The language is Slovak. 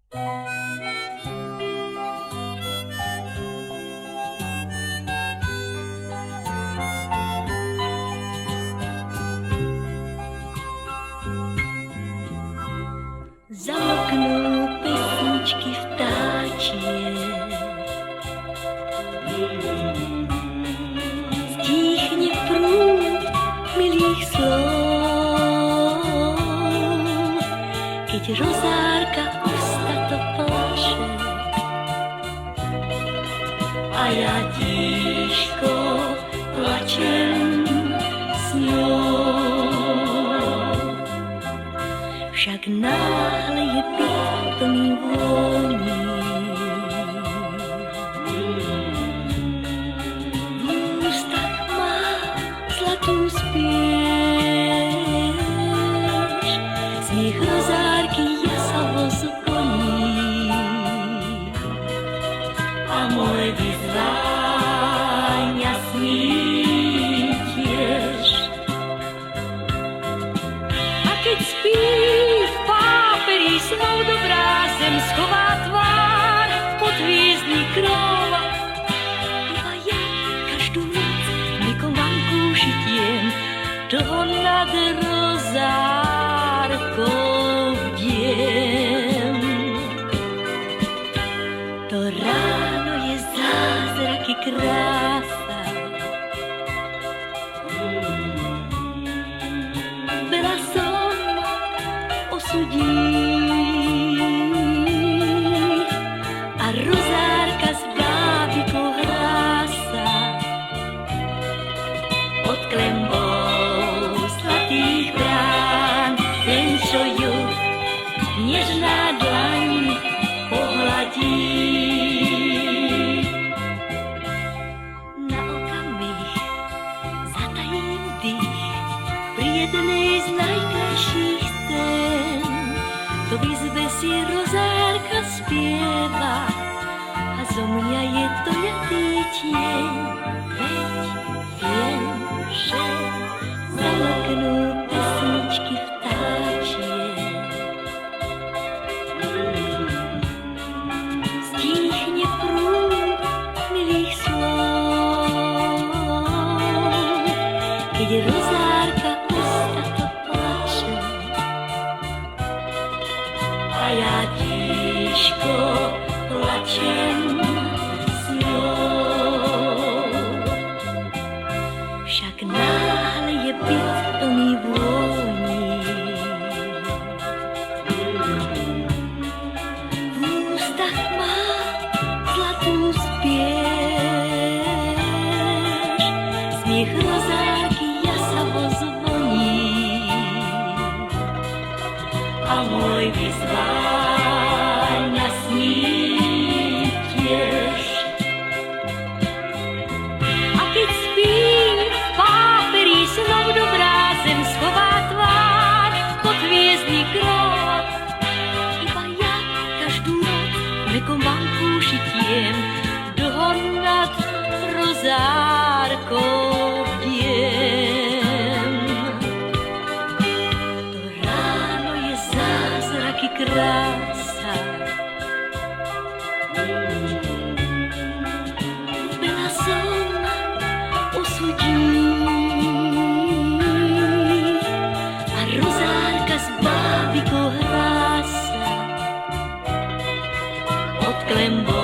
Zamoknú pesničky vtáčie, stíchne prúd milých slov, keď rozárka ústa to plaše a ja tížko plačem s ňou. Však náhle je byt plný vôní, v ústach má zlatú spiež, smiech rozárky jasavo zvoní a môj vyzváňa sní tiež. A keď spí snou dobrá zem schová tvár pod hviezdny krov. Iba ja každú noc niekom vanku šitiem, toho nad rozárkou bdiem. To ráno je zázraky krása, veľa som osudí. Rozárka s bábikou hrá sa pod klembou zlatých brán. Ten, čo ju nežná dlaň pohladí, na okamih zatajím dých pri jednej z najkrajších scén. To v izbe si rozárka spieva a zo mňa je to ľadý tieň. Veď viem, že zamoknú pesničky vtáčie, stíchne prúd milých slov, keď rozárka ústa to plače a ja tížko plačem s ňou. Však náhle je byt plný vôní, v ústach má zlatú spiež, smiech rozárky jasavo zvoní a môj vyzváňa sní tiež. A keď spí v páperí snov dobrá zem schová tvár pod hviezdny krov. Iba ja každú noc mekom vanku šitiem, dlho nad rozárkou bdiem. To ráno je zázraky krása, veľa som osudí a rozárka s bábikou hrá sa pod klembou